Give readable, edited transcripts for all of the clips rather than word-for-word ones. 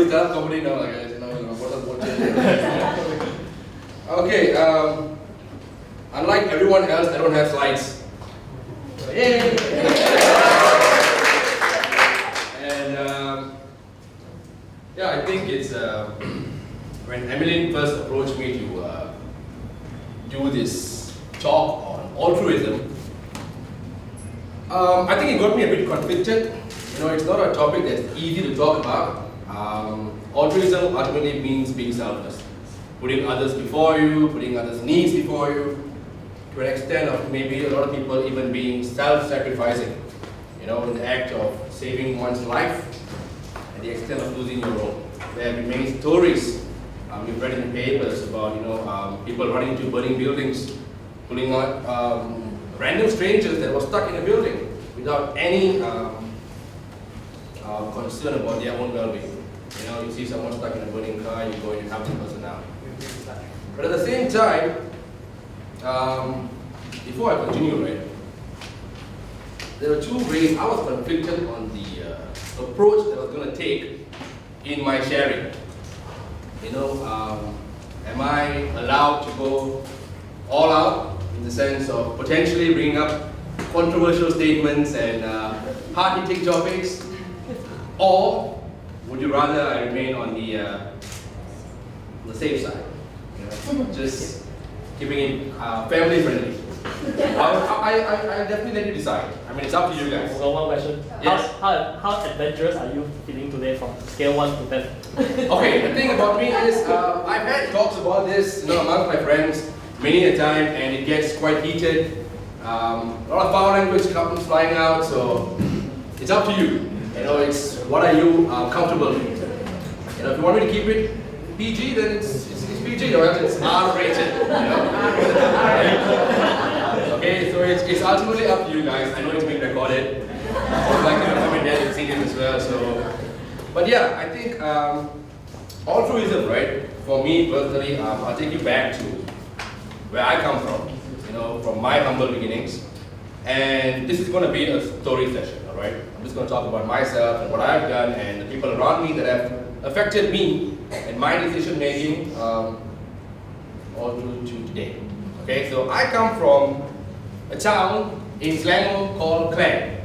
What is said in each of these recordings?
do stand-up comedy now, guys. What Okay, unlike everyone else, I don't have slides. Yay! And yeah, I think it's when Emmeline first approached me to do this talk on altruism, I think it got me a bit conflicted. It's not a topic that's easy to talk about. Altruism ultimately means being selfless, putting others before you, putting others' needs before you, to an extent of maybe a lot of people even being self-sacrificing, in the act of saving one's life, at the extent of losing your own. There have been many stories we've read in the papers about people running into burning buildings, pulling out random strangers that were stuck in a building without any concern about their own well-being. You see someone stuck in a burning car, you go and you help the person out. But at the same time, before I continue, right, there were two ways I was conflicted on the approach that I was going to take in my sharing. Am I allowed to go all out in the sense of potentially bringing up controversial statements and hard-hitting topics, or would you rather I remain on the safe side? Just keeping it family friendly. I definitely let you decide. I mean, it's up to you guys. So one question. Yes. How adventurous are you feeling today from scale 1 to 10? Okay, the thing about me is I've had talks about this amongst my friends many a time, and it gets quite heated. A lot of foul language comes flying out, so it's up to you. It's what are you comfortable with. If you want me to keep it PG, then it's PG, or else it's R-rated. Okay, so it's ultimately up to you guys. I know it's being recorded. I'd like to come in there and see it as well. But yeah, I think altruism, right? For me personally, I'll take you back to where I come from. From my humble beginnings. And this is going to be a story session, all right? I'm just going to talk about myself and what I've done and the people around me that have affected me and my decision making all through to today. Okay, so I come from a town in Selangor called Klang.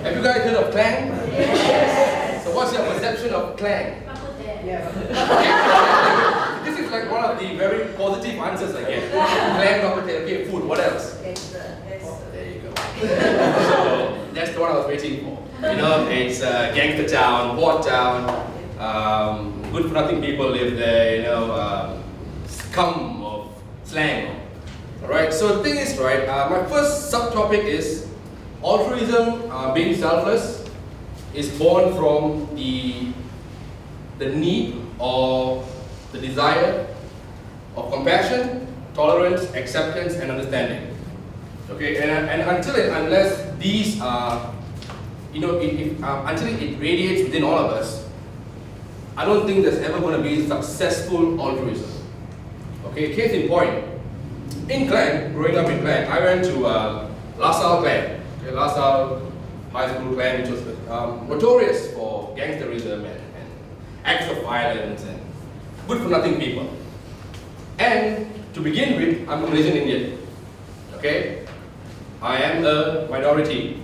Have you guys heard of Klang? Yes. So what's your perception of Klang? Yeah. This is like one of the very positive answers I get. Clam, okay, food, what else? There you go. So that's the one I was waiting for. It's gangster town, port town, good for nothing people live there, scum of slang. Alright, so the thing is, right, my first subtopic is altruism, being selfless, is born from the need or the desire of compassion, tolerance, acceptance, and understanding. Okay, and unless these are, until it radiates within all of us, I don't think there's ever going to be successful altruism. Okay, case in point, in Klang, growing up in Klang, I went to LaSalle Klang, okay, LaSalle High School Klang, which was notorious for gangsterism and acts of violence and good for nothing people. And to begin with, I'm a Malaysian Indian. Okay? I am a minority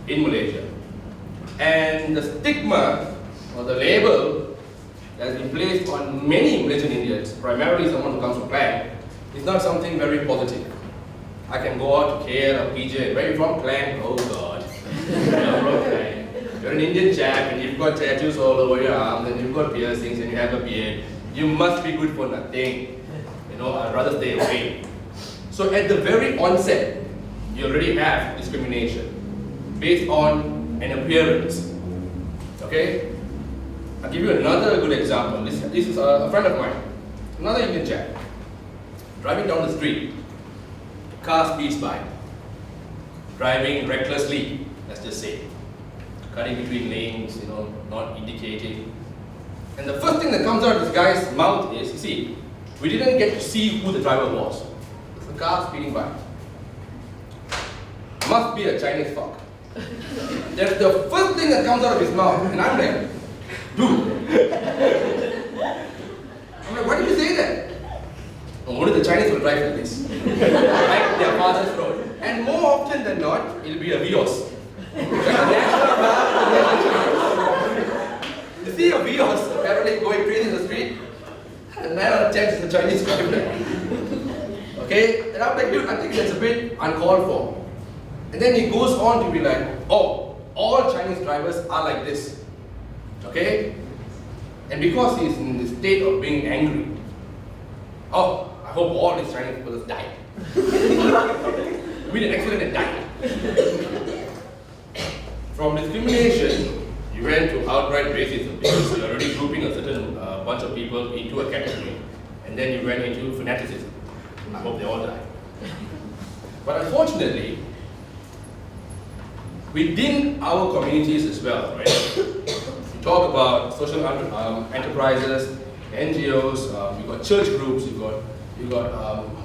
in Malaysia. And the stigma or the label that has been placed on many Malaysian Indians, primarily someone who comes from Klang, is not something very positive. I can go out to KL or PJ, where are you from? Klang? Oh God. You're from Klang. You're an Indian chap and you've got tattoos all over your arms and you've got piercings and you have a beard. You must be good for nothing. I'd rather stay away. So at the very onset, you already have discrimination based on an appearance. Okay? I'll give you another good example. This is a friend of mine, another Indian chap, driving down the street. Car speeds by, driving recklessly, let's just say, cutting between lanes, not indicating. And the first thing that comes out of this guy's mouth is, you see, we didn't get to see who the driver was. It's a car speeding by. Must be a Chinese fuck. That's the first thing that comes out of his mouth. And I'm like, Dude. I'm like, why did you say that? Only the Chinese will drive like this. Like their father's road. And more often than not, it'll be a Vios. You see a Vios apparently going crazy in the street, and 9 out of 10 is the Chinese driving that. Okay? And I'm like, dude, I think that's a bit uncalled for. And then he goes on to be like, oh, all Chinese drivers are like this. Okay? And because he's in the state of being angry, oh, I hope all these Chinese people die. We did an accident and died. From discrimination, you went to outright racism because you're already grouping a certain bunch of people into a category, and then you went into fanaticism. I hope they all die. But unfortunately, within our communities as well, right? We talk about social enterprises, NGOs, you've got church groups, you've got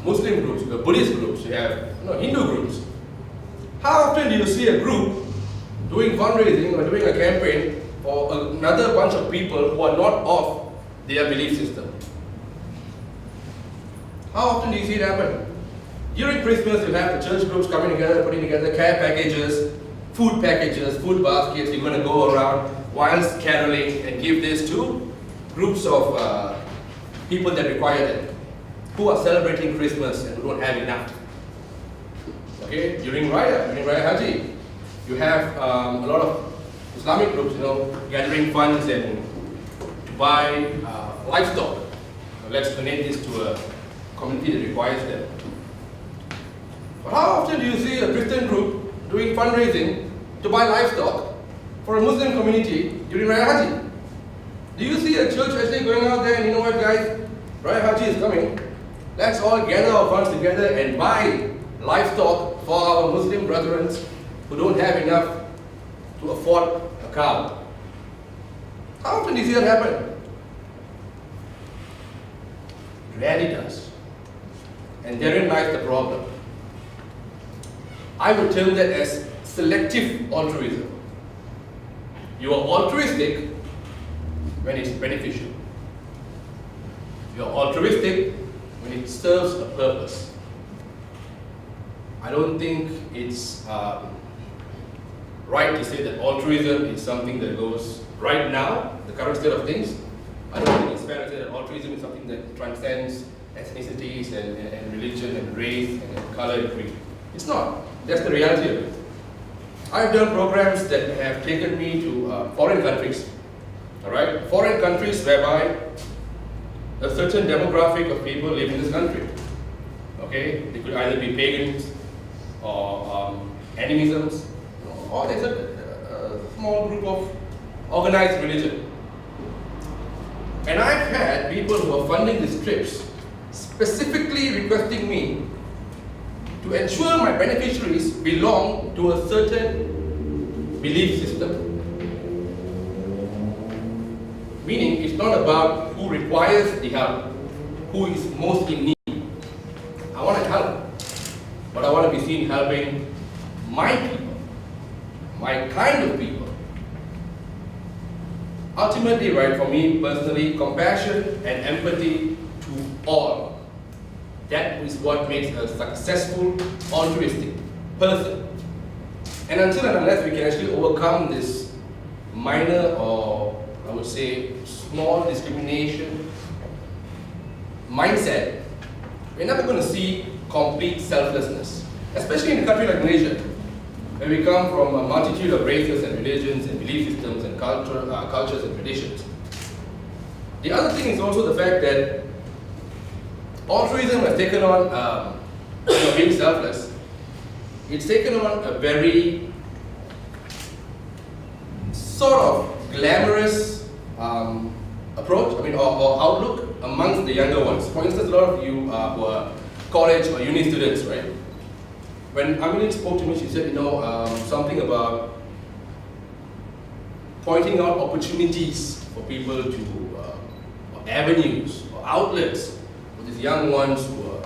Muslim groups, you've got Buddhist groups, you have Hindu groups. How often do you see a group doing fundraising or doing a campaign for another bunch of people who are not of their belief system? How often do you see it happen? During Christmas, you have the church groups coming together, putting together care packages, food baskets. You're going to go around whilst caroling and give this to groups of people that require them, who are celebrating Christmas and who don't have enough. Okay, during Raya Haji, you have a lot of Islamic groups, gathering funds and to buy livestock. Let's donate this to a community that requires them. But how often do you see a Christian group doing fundraising to buy livestock for a Muslim community during Raya Haji? Do you see a church actually going out there and, you know what, guys, Raya Haji is coming, let's all gather our funds together and buy livestock for our Muslim brethren who don't have enough to afford a cow? How often do you see that happen? Rarely does. And therein lies the problem. I would term that as selective altruism. You are altruistic when it's beneficial. You are altruistic when it serves a purpose. I don't think it's right to say that altruism is something that goes right now, the current state of things. I don't think it's fair to say that altruism is something that transcends ethnicities and religion and race and color and creed. It's not. That's the reality of it. I've done programs that have taken me to foreign countries. All right, foreign countries whereby a certain demographic of people live in this country. Okay, they could either be pagans or animisms, or there's a small group of organized religion. And I've had people who are funding these trips specifically requesting me to ensure my beneficiaries belong to a certain belief system. Meaning, it's not about who requires the help, who is most in need. I want to help, but I want to be seen helping my people, my kind of people. Ultimately, right, for me personally, compassion and empathy to all. That is what makes a successful, altruistic person. And until and unless we can actually overcome this minor or I would say small discrimination mindset, we're never going to see complete selflessness. Especially in a country like Malaysia, where we come from a multitude of races and religions and belief systems and cultures and traditions. The other thing is also the fact that altruism has taken on, being selfless, it's taken on a very sort of glamorous approach, or outlook amongst the younger ones. For instance, a lot of you who are college or uni students, right? When Amelie spoke to me, she said, something about pointing out opportunities for people to, or avenues or outlets for these young ones who are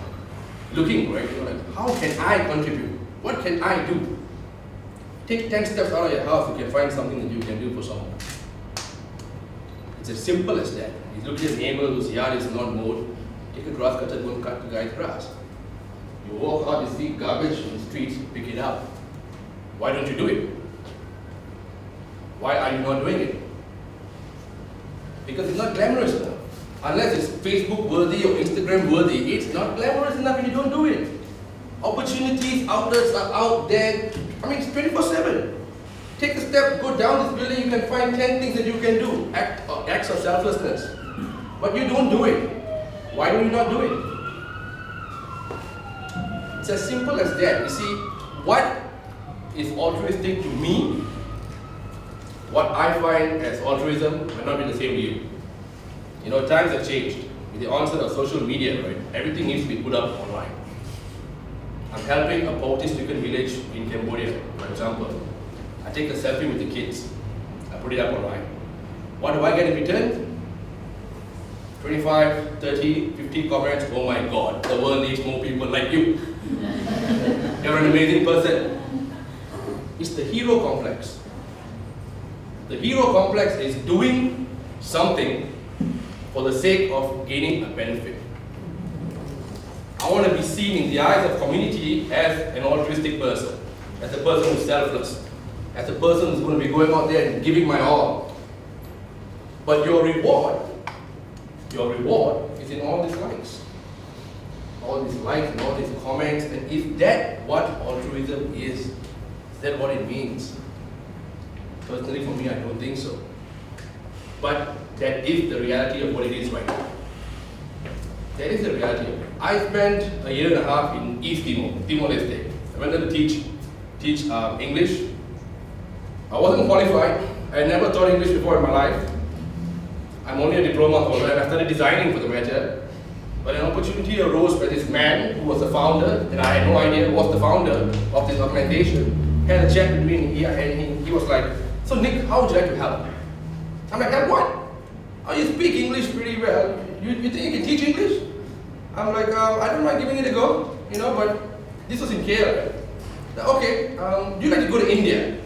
looking, right? How can I contribute? What can I do? Take 10 steps out of your house, you can find something that you can do for someone. It's as simple as that. You look at your neighbor whose yard is not mowed, take a grass cutter, go and cut the guy's grass. You walk out, you see garbage on the streets, pick it up. Why don't you do it? Why are you not doing it? Because it's not glamorous enough. Unless it's Facebook worthy or Instagram worthy, it's not glamorous enough and you don't do it. Opportunities, outlets are out there. I mean, it's 24/7. Take a step, go down this building, you can find 10 things that you can do. Acts of selflessness. But you don't do it. Why do you not do it? It's as simple as that. You see, what is altruistic to me, what I find as altruism might not be the same to you. You know, times have changed. With the onset of social media, right, everything needs to be put up online. I'm helping a poverty-stricken village in Cambodia, for example. I take a selfie with the kids. I put it up online. What do I get in return? 25, 30, 50 comments. Oh my God, the world needs more people like you. You're an amazing person. It's the hero complex. The hero complex is doing something for the sake of gaining a benefit. I want to be seen in the eyes of community as an altruistic person, as a person who's selfless, as a person who's going to be going out there and giving my all. But your reward is in all these likes. All these likes and all these comments, and is that what altruism is? Is that what it means? Personally, for me, I don't think so. But that is the reality of what it is right now. That is the reality of it. I spent a year and a half in East Timor, Timor-Leste. I went there to teach English. I wasn't qualified. I had never taught English before in my life. I'm only a diploma holder, and I started designing for the matter. But an opportunity arose where this man, who was the founder, and I had no idea who was the founder of this organization, had a chat with me, and he was like, "So Nick, how would you like to help?" I'm like, "Help what? Oh, you speak English pretty well. You think you can teach English?" I'm like, "I don't mind giving it a go, you know, but this was in KL. Okay, do you like to go to India?"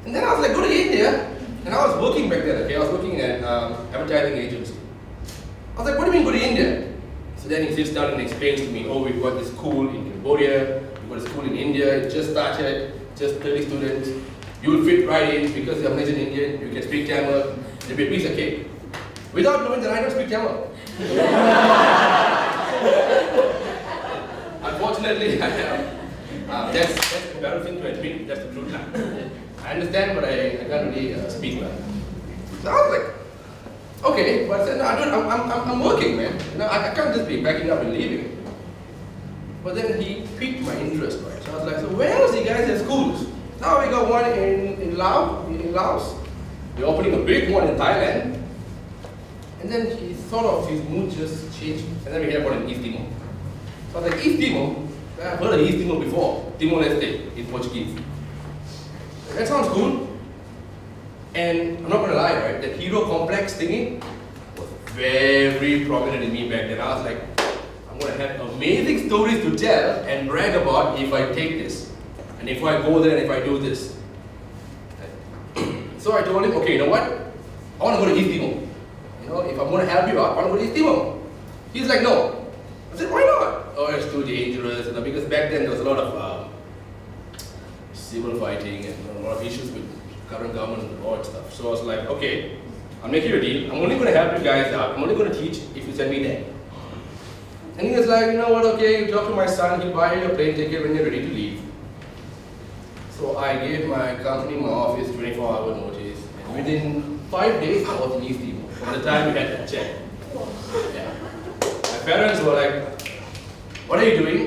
And then I was like, "Go to India?" And I was working back then, okay? I was working at advertising agency. I was like, "What do you mean go to India?" So then he sits down and explains to me, "Oh, we've got this school in Cambodia, we've got a school in India, it just started, just 30 students. You will fit right in because you're Malaysian Indian, you can speak Tamil, there'll be a piece of cake." Without knowing that I don't speak Tamil. Unfortunately, I am. That's embarrassing to admit, that's the truth. I understand, but I can't really speak well. So I was like, okay, but I said, "No, dude, I'm working, man. You know, I can't just be backing up and leaving." But then he piqued my interest, right? So I was like, "So where else you guys have schools?" Now we got one in Laos. We're opening a big one in Thailand. And then he sort of, his mood just changed. And then we have one in East Timor. So I was like, "East Timor? I've heard of East Timor before. Timor-Leste in Portuguese. That sounds cool." And I'm not gonna lie, right? That hero complex thingy was very prominent in me back then. I was like, I'm gonna have amazing stories to tell and brag about if I take this. And if I go there and if I do this. So I told him, "Okay, you know what? I wanna go to East Timor. You know, if I'm gonna help you out, I wanna go to East Timor." He's like, "No." I said, "Why not?" "Oh, it's too dangerous, you know, because back then there was a lot of civil fighting and a lot of issues with current government and law and stuff." So I was like, "Okay, I'll make you a deal. I'm only going to help you guys out. I'm only going to teach if you send me there." And he was like, "You know what, okay, you talk to my son, he'll buy you a plane ticket when you're ready to leave." So I gave my company, my office, 24-hour notice. And within 5 days, I was in East Timor. From the time we had that check. Yeah. My parents were like, "What are you doing?"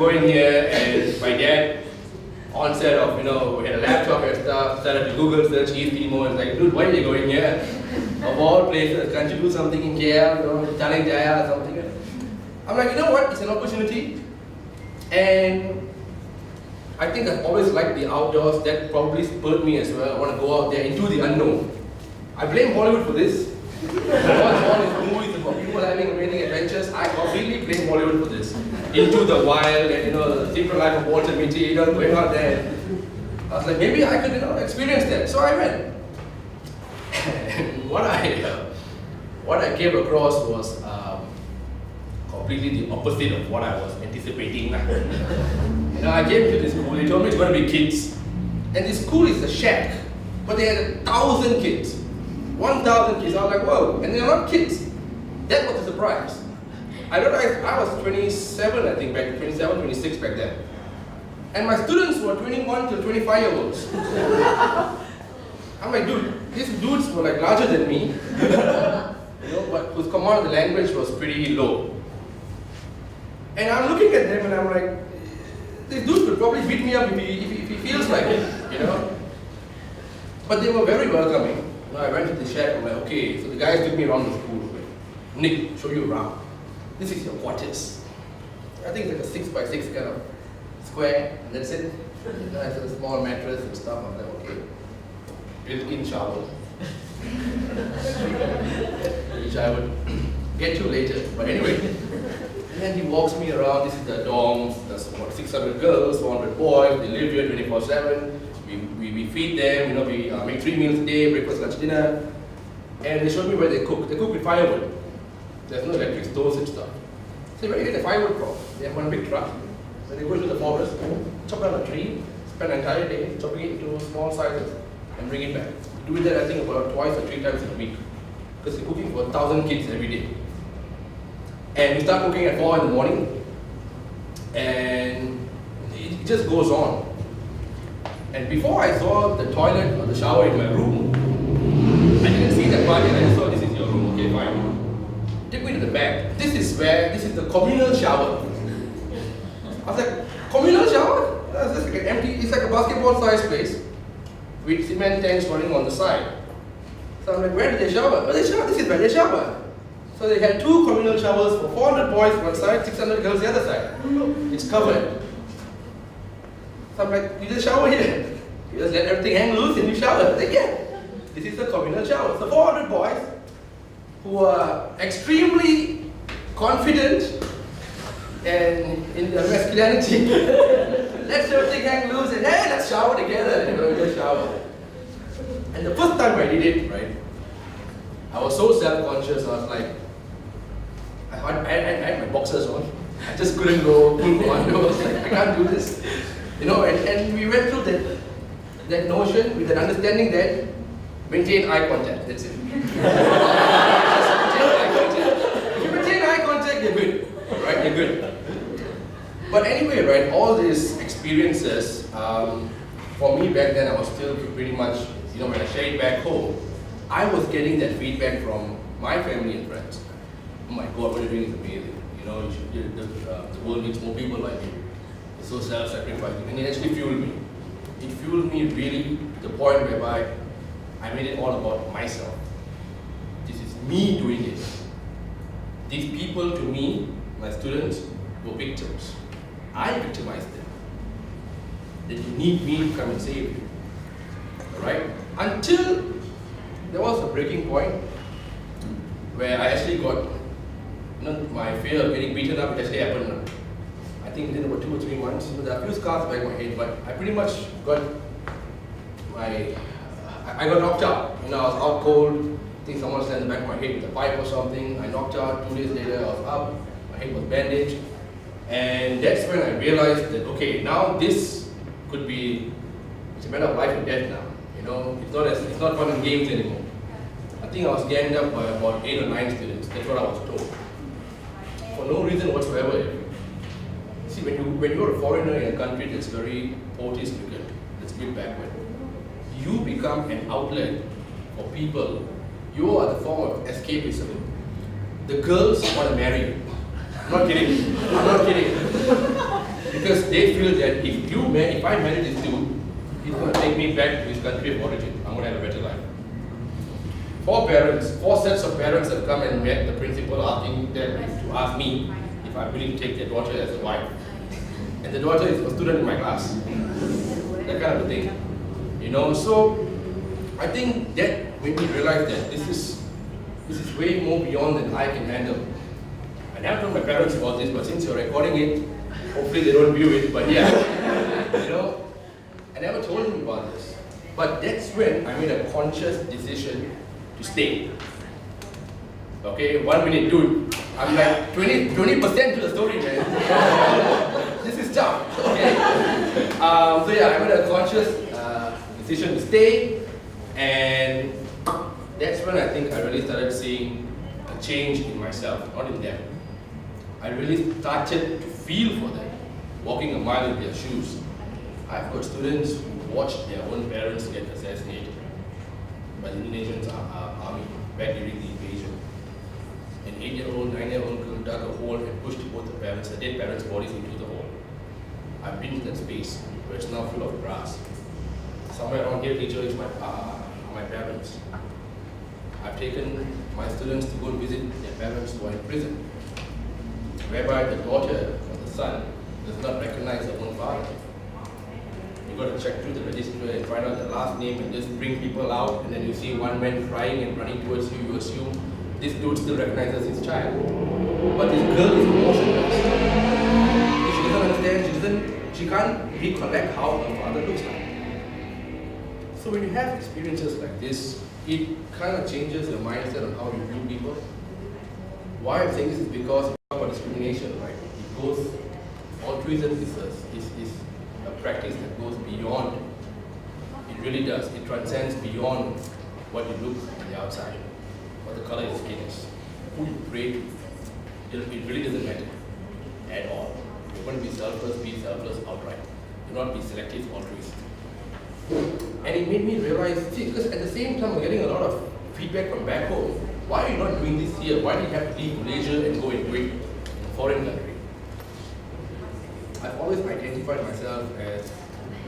Going here, and my dad, onset of, you know, we had a laptop and stuff, started to Google search East Timor, and like, "Dude, why are you going here? Of all places, can't you do something in KL, you know, Taling Jaya or something?" I'm like, "You know what, it's an opportunity." And I think I've always liked the outdoors. That probably spurred me as well. I want to go out there into the unknown. I blame Hollywood for this. I watch all these movies about people having amazing adventures. I completely blame Hollywood for this. Into the wild and, you know, the secret life of Walter Mitty, you know, going out there. I was like, maybe I could, you know, experience that. So I went. And what I came across was completely the opposite of what I was anticipating. I came to this school, they told me it's going to be kids. And this school is a shack, but they had 1,000 kids. 1,000 kids, I was like, whoa, and they're not kids. That was a surprise. I realized I was 27, I think, 27, 26 back then. And my students were 21 to 25-year-olds. I'm like, dude, these dudes were like larger than me, but whose command of the language was pretty low. And I'm looking at them and I'm like, this dude could probably beat me up if he feels like it, But they were very welcoming. I went to the shack, I'm like, okay, so the guys took me around the school. Nick, show you around. This is your quarters. I think it's like a 6 by 6 kind of square, and that's it. It's a small mattress and stuff. I'm like, okay. Built-in shower. Which I would get to later. But anyway. And then he walks me around. This is the dorms. There's about 600 girls, 400 boys. They live here 24/7. We feed them. We make 3 meals a day: breakfast, lunch, dinner. And they showed me where they cook. They cook with firewood. There's no electric stoves and stuff. So where do you get the firewood from? They have one big truck. So they go to the forest, chop down a tree, spend an entire day chopping it into small sizes, and bring it back. Do that, I think, about twice or 3 times in a week. Because they're cooking for 1,000 kids every day. And we start cooking at 4 in the morning, and it just goes on. And before I saw the toilet or the shower in my room, I didn't see that part, and I just thought, this is your room, okay, fine. Take me to the back. This is the communal shower. I was like, communal shower? It's just like an empty, it's like a basketball-sized place with cement tanks running on the side. So I'm like, where did they shower? Oh, they shower, this is where they shower. So they had 2 communal showers for 400 boys one side, 600 girls the other side. It's covered. So I'm like, you just shower here. You just let everything hang loose and you shower. I'm like, yeah, this is a communal shower. So 400 boys who are extremely confident and in their masculinity, let everything hang loose and hey, let's shower together. And we just shower. And the first time I did it, right, I was so self-conscious. I was like, I had my boxers on. I just couldn't go full commando. I was like, I can't do this. And we went through that notion with an understanding that maintain eye contact. That's it. If you maintain eye contact, you're good. Right? You're good. But anyway, right, all these experiences, for me back then, I was still pretty much, when I shared it back home, I was getting that feedback from my family and friends. Oh my God, what you're doing is amazing. The world needs more people like you. It's so self-sacrificing. And it actually fueled me. It fueled me really to the point whereby I made it all about myself. This is me doing it. These people, to me, my students, were victims. I victimized them. They need me to come and save you. Alright? Until there was a breaking point where I actually got, my fear of getting beaten up, it actually happened. I think within about 2 or 3 months. There are a few scars back my head, but I pretty much got I got knocked out. I was out cold. I think someone slammed the back of my head with a pipe or something. I knocked out. 2 days later, I was up. My head was bandaged. And that's when I realized that, okay, now this could be, it's a matter of life and death now. It's not fun and games anymore. I think I was ganged up by about 8 or 9 students. That's what I was told. For no reason whatsoever. See, when you're a foreigner in a country that's very poverty-stricken, that's a bit backward, you become an outlet for people. You are the form of escapism. The girls want to marry you. I'm not kidding. I'm not kidding. Because they feel that if I marry this dude, he's going to take me back to his country of origin. I'm going to have a better life. 4 sets of parents have come and met the principal asking them to ask me if I'm willing to take their daughter as a wife. And the daughter is a student in my class. That kind of a thing. So I think that made me realize that this is way more beyond than I can handle. I never told my parents about this, but since you're recording it, hopefully they don't view it, but yeah. I never told them about this. But that's when I made a conscious decision to stay. Okay, 1 minute, dude. I'm like 20% to the story, man. This is tough. Okay. So yeah, I made a conscious decision to stay, and that's when I think I really started seeing a change in myself, not in them. I really started to feel for them, walking a mile in their shoes. I've got students who watched their own parents get assassinated by the Indonesian army back during the invasion. An 8-year-old, 9-year-old girl dug a hole and pushed both the parents, the dead parents' bodies into the hole. I've been to that space where it's now full of grass. Somewhere around here, teacher is my parents. I've taken my students to go and visit their parents who are in prison, whereby the daughter or the son does not recognize their own father. You got to check through the register and find out the last name and just bring people out, and then you see one man crying and running towards you, you assume this dude still recognizes his child. But this girl is emotionless. If she doesn't understand, she can't recollect how her father looks like. So when you have experiences like this, it kind of changes your mindset on how you view people. Why I'm saying this is because you talk about discrimination, right? It goes, altruism is a practice that goes beyond. It really does. It transcends beyond what you look on the outside, what the color of your skin is, who you pray to. It really doesn't matter at all. You want to be selfless outright. Do not be selective altruist. And it made me realize, see, because at the same time I'm getting a lot of feedback from back home. Why are you not doing this here? Why do you have to leave Malaysia and go and do it in a foreign country? I've always identified myself as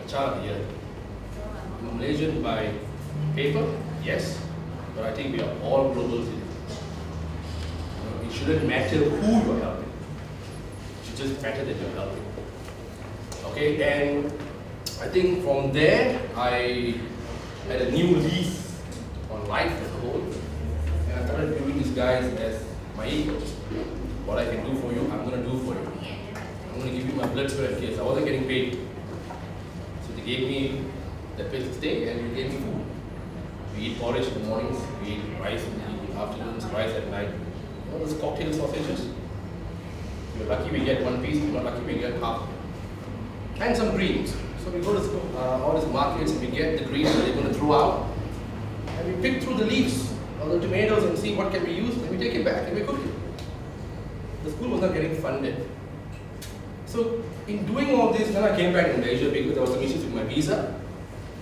a child here. I'm a Malaysian by paper, yes, but I think we are all global citizens. It shouldn't matter who you're helping. It should just matter that you're helping. Okay, and I think from there, I had a new lease on life as a whole. And I started viewing these guys as my equals. What I can do for you, I'm going to do for you. I'm going to give you my blood, sweat, and tears. I wasn't getting paid. So they gave me the place to stay and they gave me food. We eat porridge in the mornings, we eat rice in the afternoons, rice at night. You know those cocktail sausages? If you're lucky we get one piece, if you're not lucky we get half. And some greens. So we go to all these markets and we get the greens that they're going to throw out. And we pick through the leaves or the tomatoes and see what can be used, and we take it back and we cook it. The school was not getting funded. So in doing all this, then I came back to Malaysia because there was some issues with my visa.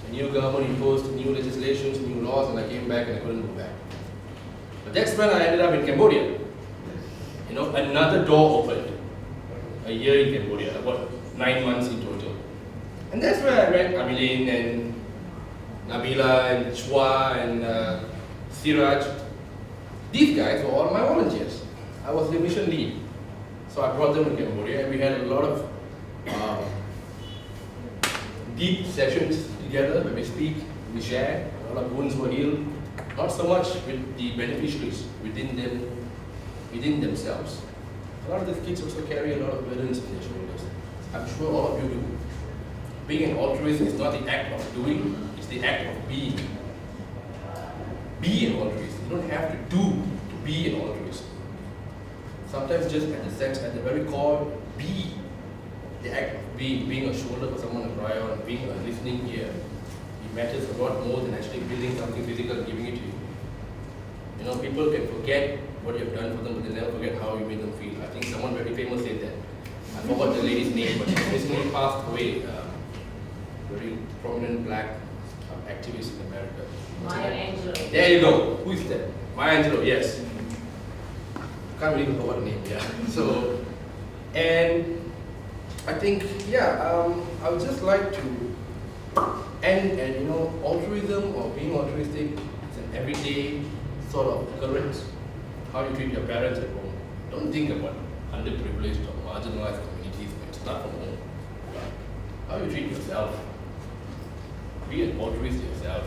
The new government imposed new legislations, new laws, and I came back and I couldn't go back. But that's when I ended up in Cambodia. You know, another door opened. A year in Cambodia, about 9 months in total. And that's where I met Abilin and Nabila and Chua and Siraj. These guys were all my volunteers. I was the mission lead. So I brought them to Cambodia and we had a lot of deep sessions together where we speak, we share, a lot of wounds were healed. Not so much with the beneficiaries within themselves. A lot of these kids also carry a lot of burdens on their shoulders. I'm sure all of you do. Being an altruist is not the act of doing, it's the act of being. Be an altruist. You don't have to do to be an altruist. Sometimes just at the sense, at the very core, be. The act of being a shoulder for someone to cry on, being a listening ear. It matters a lot more than actually building something physical and giving it to you. You know, people can forget what you've done for them, but they never forget how you made them feel. I think someone very famous said that. I forgot the lady's name, but she recently passed away. Very prominent black activist in America. Maya Angelou. There you go. Who is that? Maya Angelou, yes. Can't really remember what name, yeah. So, and I think, yeah, I would just like to end, and you know, altruism or being altruistic is an everyday sort of occurrence. How you treat your parents at home. Don't think about underprivileged or marginalized communities, but start from home. How you treat yourself. Be an altruist to yourself,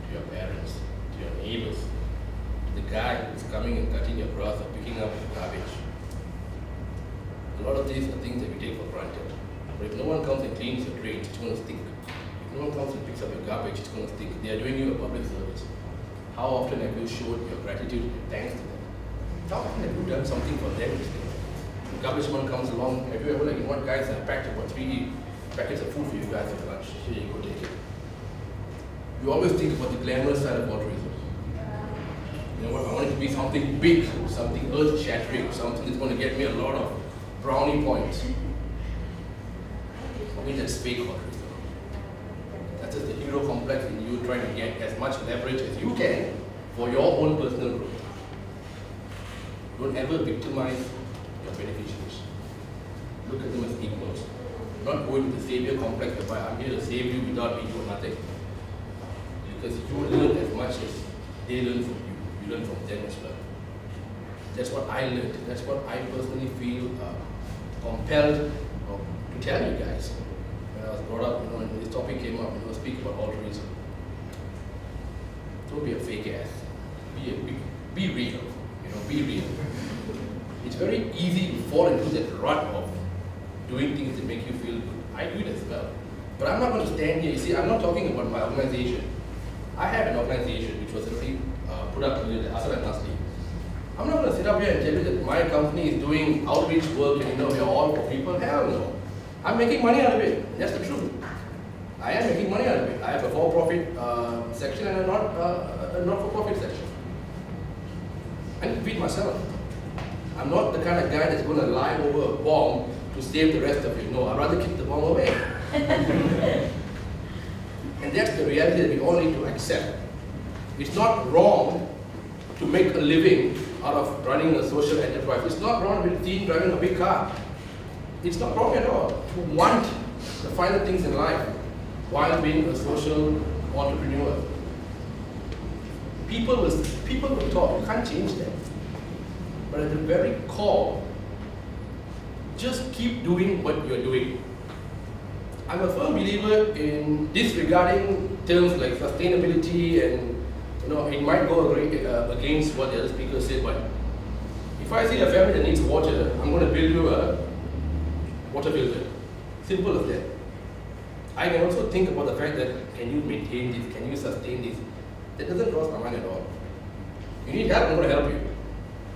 to your parents, to your neighbors, to the guy who's coming and cutting your grass or picking up your garbage. A lot of these are things that we take for granted. But if no one comes and cleans your drains, it's going to stink. If no one comes and picks up your garbage, it's going to stink. They are doing you a public service. How often have you showed your gratitude and thanks to them? How often have you done something for them instead? The garbage man comes along, have you ever like, you know what guys, I packed about 3 packets of food for you guys for lunch. Here you go, take it. You always think about the glamorous side of altruism. You know what, I want it to be something big, something earth-shattering, something that's going to get me a lot of brownie points. For me, that's fake altruism. That's just the hero complex in you trying to get as much leverage as you can for your own personal growth. Don't ever victimize your beneficiaries. Look at them as equals. Not go into the savior complex whereby I'm here to save you without me doing nothing. Because you learn as much as they learn from you. You learn from them as well. That's what I learned. That's what I personally feel compelled to tell you guys. When I was brought up, when this topic came up, speak about altruism. Don't be a fake ass. Be real. Be real. It's very easy to fall into that rut of doing things that make you feel good. I do it as well. But I'm not going to stand here. You see, I'm not talking about my organization. I have an organization which was already put up earlier, the Asal and Nasli. I'm not going to sit up here and tell you that my company is doing outreach work and we're all for people. Hell no. I'm making money out of it. That's the truth. I am making money out of it. I have a for-profit section and a not-for-profit section. I need to feed myself. I'm not the kind of guy that's going to lie over a bomb to save the rest of you. No, I'd rather keep the bomb away. And that's the reality that we all need to accept. It's not wrong to make a living out of running a social enterprise. It's not wrong to be seen driving a big car. It's not wrong at all to want the finer things in life while being a social entrepreneur. People will talk, you can't change them. But at the very core, just keep doing what you're doing. I'm a firm believer in disregarding terms like sustainability and it might go against what the other speaker said, but if I see a family that needs water, I'm going to build you a water filter. Simple as that. I can also think about the fact that can you maintain this, can you sustain this? That doesn't cross my mind at all. You need help, I'm going to help you.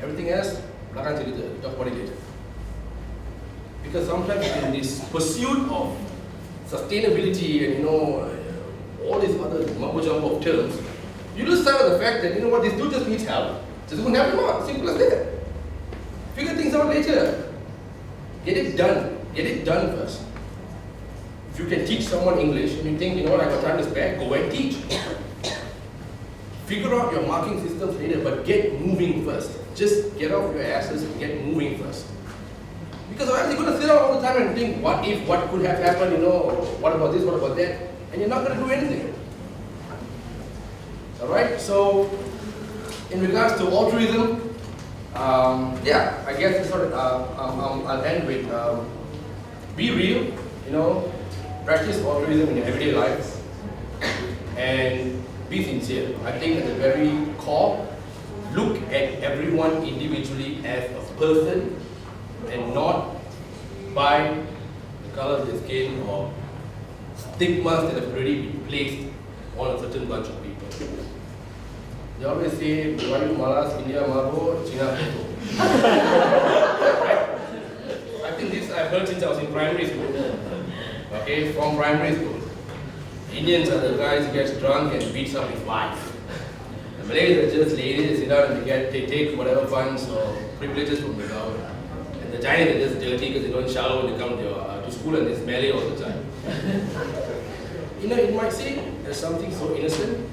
Everything else, belakang cerita, talk about it later. Because sometimes in this pursuit of sustainability and all these other mumbo jumbo of terms, you lose sight of the fact that this dude just needs help. Just go help him out. Simple as that. Figure things out later. Get it done. Get it done first. If you can teach someone English and you think, I got time to spare, go and teach. Figure out your marking systems later, but get moving first. Just get off your asses and get moving first. Because otherwise you're going to sit down all the time and think, what if, what could have happened, what about this, what about that, and you're not going to do anything. Alright, so in regards to altruism, I guess I'll end with be real, practice altruism in your everyday life, and be sincere. I think at the very core, look at everyone individually as a person and not by the color of their skin or stigmas that have already been placed on a certain bunch of people. They always say, Melayu malas, India mabo, China beto. Right? I think this I've heard since I was in primary school. Okay, from primary school. Indians are the guys who gets drunk and beats up his wife. The Malays are just ladies, they sit down and they take whatever funds or privileges from the government. And the Chinese are just dirty because they don't shower when they come to school and they smell it all the time. It might seem there's something so innocent,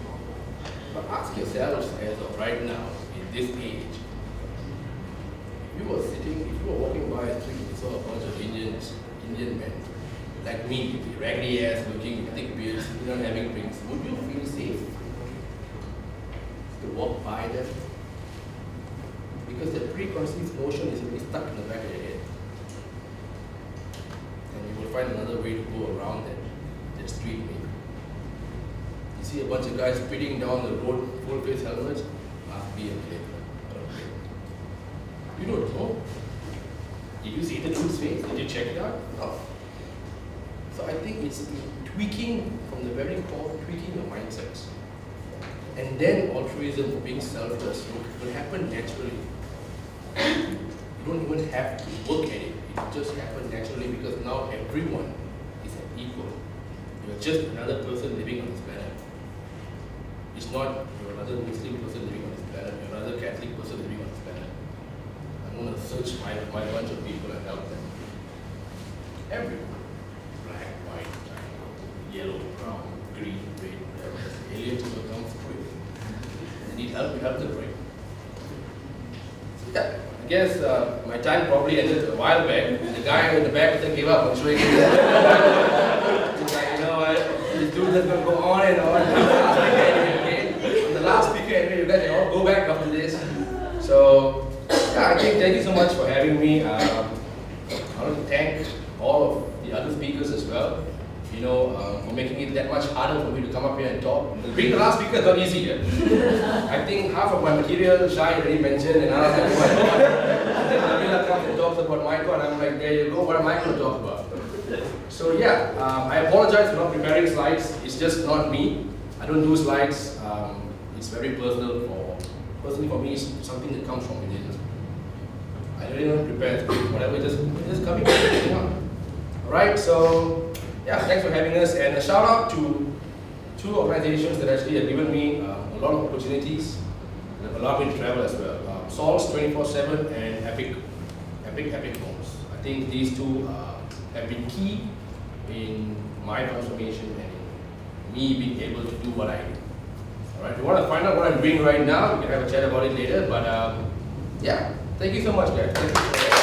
but ask yourselves as of right now, in this age, if you were walking by a street and saw a bunch of Indian men, like me, with raggedy ass looking, with thick beards, sitting down having drinks, would you feel safe to walk by them? Because that preconceived notion is really stuck in the back of your head. And you will find another way to go around that street maybe. You see a bunch of guys speeding down the road, full face helmets, must be a plane. You don't know. Did you see the dude's face? Did you check it out? No. So I think it's tweaking from the very core, tweaking your mindsets. And then altruism, or being selfless, will happen naturally. You don't even have to work at it. It just happens naturally because now everyone is an equal. You're just another person living on this planet. It's not you're another Muslim person living on this planet, you're another Catholic person living on this planet. I'm going to search my bunch of people and help them. Everyone. Black, white, yellow, brown, green, red, whatever. Aliens will come through. They need help, we help them, right? Yeah. I guess my time probably ended a while back. The guy in the back gave up on showing me that. He's like, you know what, this dude is going to go on and on. I'm the last speaker anyway, you guys can all go back after this. So, yeah, I think thank you so much for having me. I want to thank all of the other speakers as well, you know, for making it that much harder for me to come up here and talk. Being the last speaker is not easy. I think half of my material Shai already mentioned, and I was like, oh my God. And then Nabila comes and talks about Michael, and I'm like, there you go, what am I going to talk about? So yeah, I apologize for not preparing slides. It's just not me. I don't do slides. It's very personally for me, it's something that comes from within. I really don't prepare whatever, just coming on. Alright, so yeah, thanks for having us, and a shout out to two organizations that actually have given me a lot of opportunities and have allowed me to travel as well. Sol's 24/7 and Epic Homes. I think these two have been key in my transformation and in me being able to do what I do. Alright, if you want to find out what I'm doing right now, we can have a chat about it later, but yeah, thank you so much guys. Thank you.